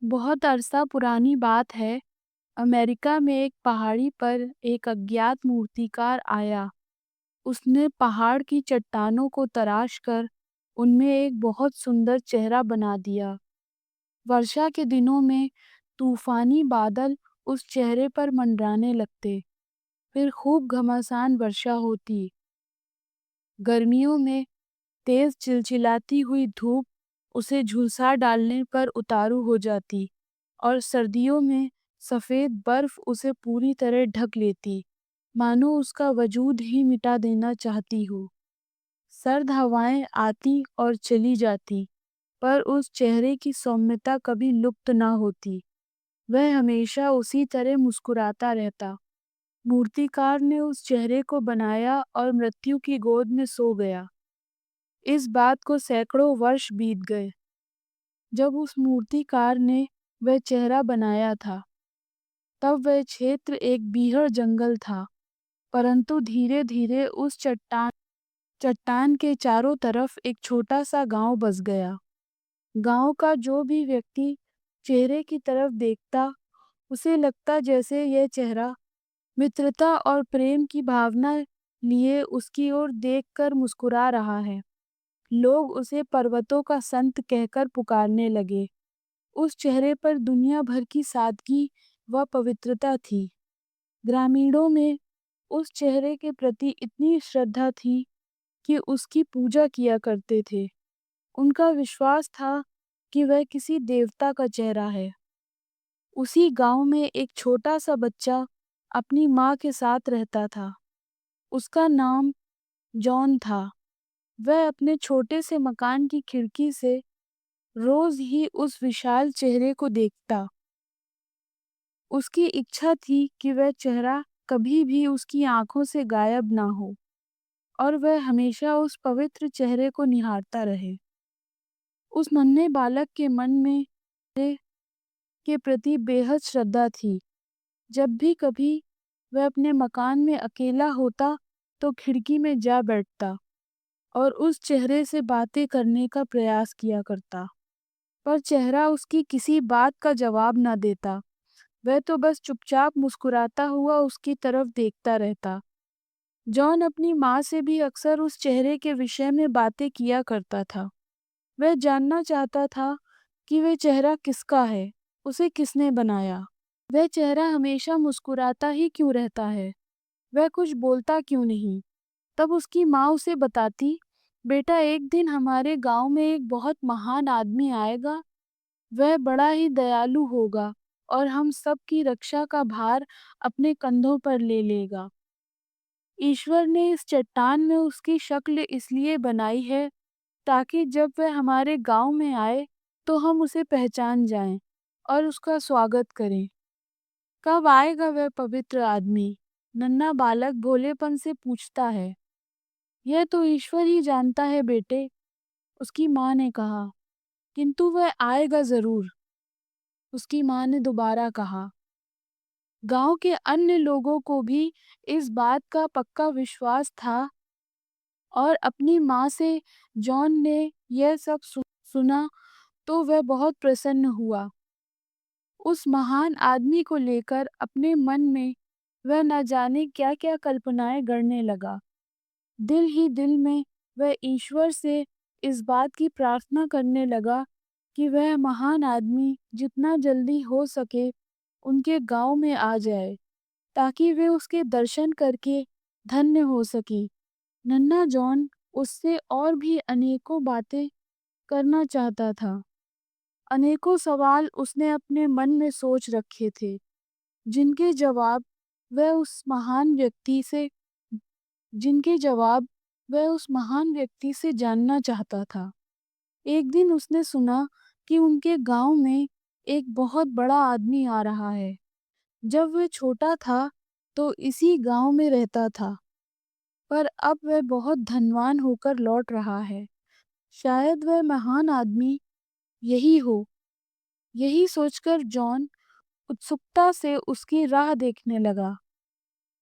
बहुत अरसा पुरानी बात है। अमेरिका में एक पहाड़ी पर एक अज्ञात मूर्तिकार आया। उसने पहाड़ की चट्टानों को तराश कर उनमें एक बहुत सुंदर चेहरा बना दिया। वर्षा के दिनों में तूफानी बादल उस चेहरे पर मंडराने लगते। फिर खूब घमासान वर्षा होती। गर्मियों में तेज चिलचिलाती हुई धूप उसे झुलसा डालने पर उतारू हो जाती और सर्दियों में सफ़ेद बर्फ उसे पूरी तरह ढक लेती, मानो उसका वजूद ही मिटा देना चाहती हो। सर्द हवाएं आती और चली जाती, पर उस चेहरे की सौम्यता कभी लुप्त ना होती। वह हमेशा उसी तरह मुस्कुराता रहता। मूर्तिकार ने उस चेहरे को बनाया और मृत्यु की गोद में सो गया। इस बात को सैकड़ों वर्ष बीत गए। जब उस मूर्तिकार ने वह चेहरा बनाया था, तब वह क्षेत्र एक बीहड़ जंगल था, परंतु धीरे-धीरे उस चट्टान चट्टान के चारों तरफ एक छोटा-सा गांव बस गया। गांव का जो भी व्यक्ति चेहरे की तरफ देखता, उसे लगता जैसे यह चेहरा मित्रता और प्रेम की भावना लिए उसकी ओर देखकर मुस्कुरा रहा है। लोग उसे पर्वतों का संत कहकर पुकारने लगे। उस चेहरे पर दुनिया भर की सादगी व पवित्रता थी। ग्रामीणों में उस चेहरे के प्रति इतनी श्रद्धा थी कि उसकी पूजा किया करते थे। उनका विश्वास था कि वह किसी देवता का चेहरा है। उसी गांव में एक छोटा सा बच्चा अपनी माँ के साथ रहता था। उसका नाम जॉन था। वह अपने छोटे से मकान की खिड़की से रोज ही उस विशाल चेहरे को देखता। उसकी इच्छा थी कि वह चेहरा कभी भी उसकी आंखों से गायब ना हो और वह हमेशा उस पवित्र चेहरे को निहारता रहे। उस नन्हे बालक के मन में चेहरे के प्रति बेहद श्रद्धा थी। जब भी कभी वह अपने मकान में अकेला होता, तो खिड़की में जा बैठता और उस चेहरे से बातें करने का प्रयास किया करता। पर चेहरा उसकी किसी बात का जवाब न देता। वह तो बस चुपचाप मुस्कुराता हुआ उसकी तरफ देखता रहता। जॉन अपनी माँ से भी अक्सर उस चेहरे के विषय में बातें किया करता था। वह जानना चाहता था कि वह चेहरा किसका है, उसे किसने बनाया। वह चेहरा हमेशा मुस्कुराता ही क्यों रहता है, वह कुछ बोलता क्यों नहीं। तब उसकी माँ उसे बताती, बेटा एक दिन हमारे गांव में एक बहुत महान आदमी आएगा। वह बड़ा ही दयालु होगा और हम सब की रक्षा का भार अपने कंधों पर ले लेगा। ईश्वर ने इस चट्टान में उसकी शक्ल इसलिए बनाई है ताकि जब वह हमारे गांव में आए तो हम उसे पहचान जाएं और उसका स्वागत करें। कब आएगा वह पवित्र आदमी? नन्हा बालक भोलेपन से पूछता है। यह तो ईश्वर ही जानता है बेटे, उसकी माँ ने कहा। किंतु वह आएगा जरूर, उसकी माँ ने दोबारा कहा। गांव के अन्य लोगों को भी इस बात का पक्का विश्वास था और अपनी माँ से जॉन ने यह सब सुना तो वह बहुत प्रसन्न हुआ। उस महान आदमी को लेकर अपने मन में वह न जाने क्या-क्या कल्पनाएं गढ़ने लगा। दिल ही दिल में वह ईश्वर से इस बात की प्रार्थना करने लगा कि वह महान आदमी जितना जल्दी हो सके उनके गांव में आ जाए, ताकि वे उसके दर्शन करके धन्य हो सके। नन्हा जॉन उससे और भी अनेकों बातें करना चाहता था। अनेकों सवाल उसने अपने मन में सोच रखे थे, जिनके जवाब वह उस महान व्यक्ति से जिनके जवाब वह उस महान व्यक्ति से जानना चाहता था। एक दिन उसने सुना कि उनके गांव में एक बहुत बड़ा आदमी आ रहा है। जब वह छोटा था तो इसी गांव में रहता था, पर अब वह बहुत धनवान होकर लौट रहा है। शायद वह महान आदमी यही हो। यही सोचकर जॉन उत्सुकता से उसकी राह देखने लगा।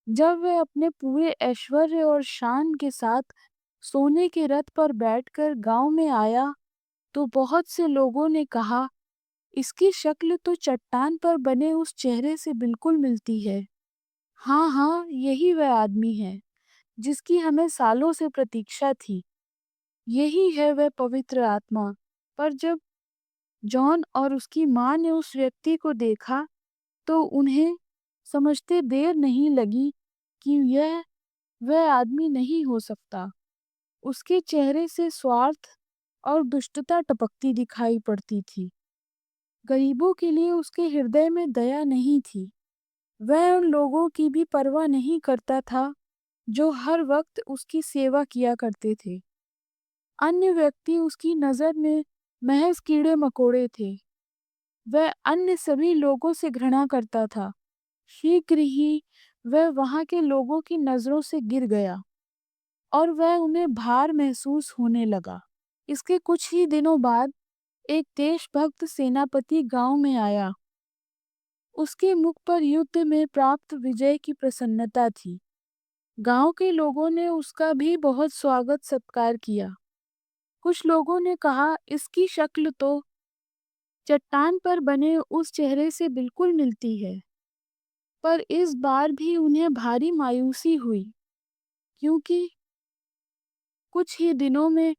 जब वह अपने पूरे ऐश्वर्य और शान के साथ सोने के रथ पर बैठकर गांव में आया, तो बहुत से लोगों ने कहा, इसकी शक्ल तो चट्टान पर बने उस चेहरे से बिल्कुल मिलती है। हाँ हाँ, यही वह आदमी है जिसकी हमें सालों से प्रतीक्षा थी। यही है वह पवित्र आत्मा। पर जब जॉन और उसकी माँ ने उस व्यक्ति को देखा तो उन्हें समझते देर नहीं लगी कि यह वह आदमी नहीं हो सकता। उसके चेहरे से स्वार्थ और दुष्टता टपकती दिखाई पड़ती थी। गरीबों के लिए उसके हृदय में दया नहीं थी। वह उन लोगों की भी परवाह नहीं करता था जो हर वक्त उसकी सेवा किया करते थे। अन्य व्यक्ति उसकी नज़र में महज कीड़े मकोड़े थे। वह अन्य सभी लोगों से घृणा करता था। शीघ्र ही वह वहाँ के लोगों की नज़रों से गिर गया और वह उन्हें भार महसूस होने लगा। इसके कुछ ही दिनों बाद एक देशभक्त सेनापति गांव में आया। उसके मुख पर युद्ध में प्राप्त विजय की प्रसन्नता थी। गांव के लोगों ने उसका भी बहुत स्वागत सत्कार किया। कुछ लोगों ने कहा, इसकी शक्ल तो चट्टान पर बने उस चेहरे से बिल्कुल मिलती है। पर इस बार भी उन्हें भारी मायूसी हुई, क्योंकि कुछ ही दिनों में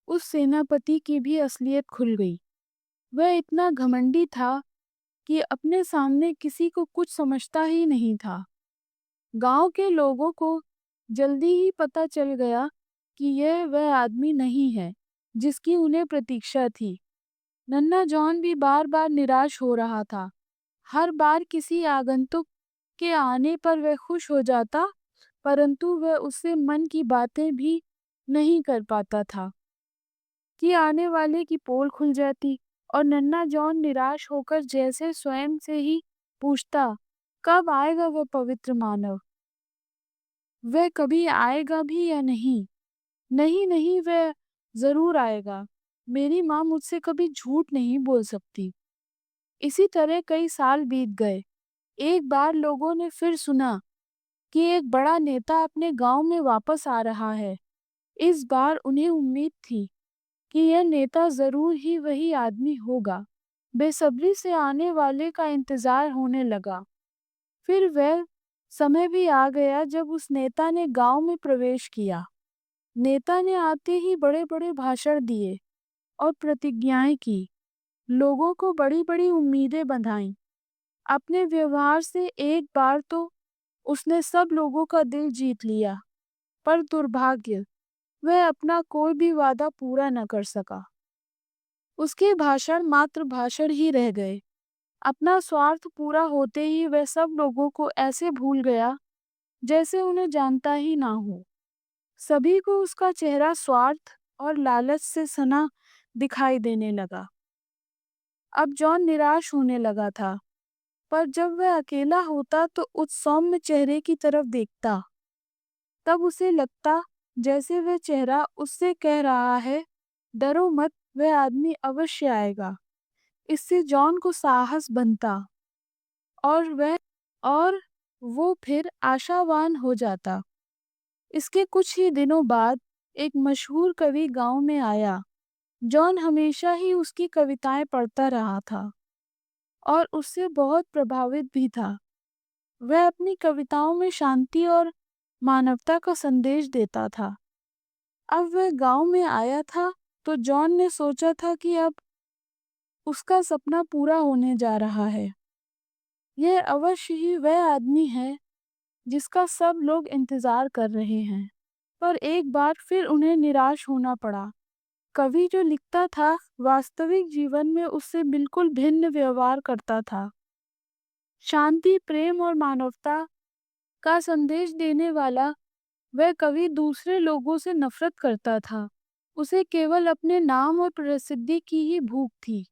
उस सेनापति की भी असलियत खुल गई। वह इतना घमंडी था कि अपने सामने किसी को कुछ समझता ही नहीं था। गांव के लोगों को जल्दी ही पता चल गया कि यह वह आदमी नहीं है जिसकी उन्हें प्रतीक्षा थी। नन्हा जॉन भी बार बार निराश हो रहा था। हर बार किसी आगंतुक के आने पर वह खुश हो जाता, परंतु वह उससे मन की बातें भी नहीं कर पाता था कि आने वाले की पोल खुल जाती और नन्हा जॉन निराश होकर जैसे स्वयं से ही पूछता, कब आएगा वह पवित्र मानव? वह कभी आएगा भी या नहीं? नहीं नहीं, वह जरूर आएगा। मेरी माँ मुझसे कभी झूठ नहीं बोल सकती। इसी तरह कई साल बीत गए। एक बार लोगों ने फिर सुना कि एक बड़ा नेता अपने गांव में वापस आ रहा है। इस बार उन्हें उम्मीद थी कि यह नेता जरूर ही वही आदमी होगा। बेसब्री से आने वाले का इंतजार होने लगा। फिर वह समय भी आ गया जब उस नेता ने गांव में प्रवेश किया। नेता ने आते ही बड़े बड़े भाषण दिए और प्रतिज्ञाएं की। लोगों को बड़ी बड़ी उम्मीदें बंधाईं। अपने व्यवहार से एक बार तो उसने सब लोगों का दिल जीत लिया, पर दुर्भाग्य, वह अपना कोई भी वादा पूरा न कर सका। उसके भाषण मात्र भाषण ही रह गए। अपना स्वार्थ पूरा होते ही वह सब लोगों को ऐसे भूल गया जैसे उन्हें जानता ही ना हो। सभी को उसका चेहरा स्वार्थ और लालच से सना दिखाई देने लगा। अब जॉन निराश होने लगा था, पर जब वह अकेला होता तो उस सौम्य चेहरे की तरफ देखता। तब उसे लगता जैसे वह चेहरा उससे कह रहा है, डरो मत, वह आदमी अवश्य आएगा। इससे जॉन को साहस बनता और वो फिर आशावान हो जाता। इसके कुछ ही दिनों बाद एक मशहूर कवि गांव में आया। जॉन हमेशा ही उसकी कविताएं पढ़ता रहा था और उससे बहुत प्रभावित भी था। वह अपनी कविताओं में शांति और मानवता का संदेश देता था। अब वह गांव में आया था तो जॉन ने सोचा था कि अब उसका सपना पूरा होने जा रहा है। यह अवश्य ही वह आदमी है जिसका सब लोग इंतजार कर रहे हैं। पर एक बार फिर उन्हें निराश होना पड़ा। कवि जो लिखता था, वास्तविक जीवन में उससे बिल्कुल भिन्न व्यवहार करता था। शांति, प्रेम और मानवता का संदेश देने वाला वह कवि दूसरे लोगों से नफरत करता था। उसे केवल अपने नाम और प्रसिद्धि की ही भूख थी।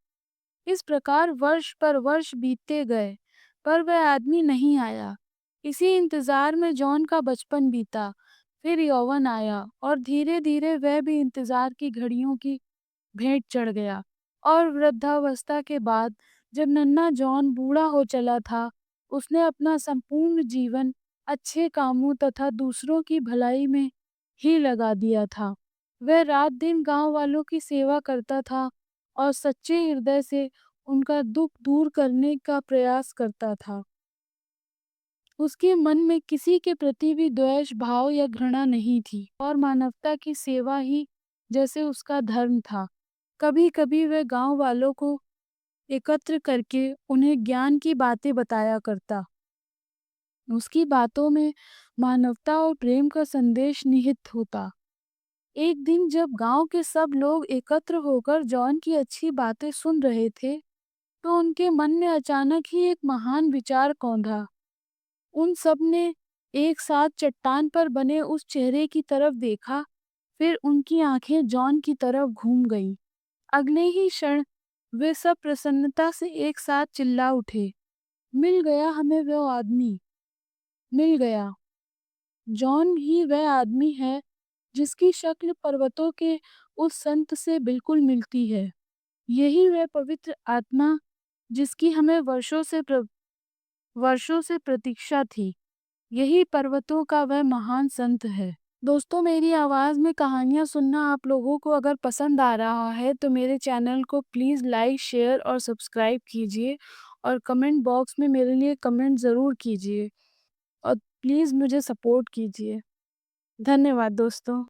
इस प्रकार वर्ष पर वर्ष बीतते गए, पर वह आदमी नहीं आया। इसी इंतजार में जॉन का बचपन बीता। फिर यौवन आया और धीरे धीरे वह भी इंतजार की घड़ियों की भेंट चढ़ गया। और वृद्धावस्था के बाद जब नन्हा जॉन बूढ़ा हो चला था, उसने अपना संपूर्ण जीवन अच्छे कामों तथा दूसरों की भलाई में ही लगा दिया था। वह रात दिन गांव वालों की सेवा करता था और सच्चे हृदय से उनका दुःख दूर करने का प्रयास करता था। उसके मन में किसी के प्रति भी द्वेष भाव या घृणा नहीं थी और मानवता की सेवा ही जैसे उसका धर्म था। कभी-कभी वह गाँव वालों को एकत्र करके उन्हें ज्ञान की बातें बताया करता। उसकी बातों में मानवता और प्रेम का संदेश निहित होता। एक दिन जब गांव के सब लोग एकत्र होकर जॉन की अच्छी बातें सुन रहे थे, तो उनके मन में अचानक ही एक महान विचार कौंधा। उन सब ने एक साथ चट्टान पर बने उस चेहरे की तरफ देखा, फिर उनकी आंखें जॉन की तरफ घूम गईं। अगले ही क्षण वे सब प्रसन्नता से एक साथ चिल्ला उठे, मिल गया हमें वो आदमी, मिल गया। जॉन ही वह आदमी है जिसकी शक्ल पर्वतों के उस संत से बिल्कुल मिलती है। यही वह पवित्र आत्मा जिसकी हमें वर्षों से प्रतीक्षा थी। यही पर्वतों का वह महान संत है। दोस्तों, मेरी आवाज़ में कहानियाँ सुनना आप लोगों को अगर पसंद आ रहा है तो मेरे चैनल को प्लीज़ लाइक, शेयर और सब्सक्राइब कीजिए और कमेंट बॉक्स में मेरे लिए कमेंट ज़रूर कीजिए और प्लीज़ मुझे सपोर्ट कीजिए। धन्यवाद दोस्तों।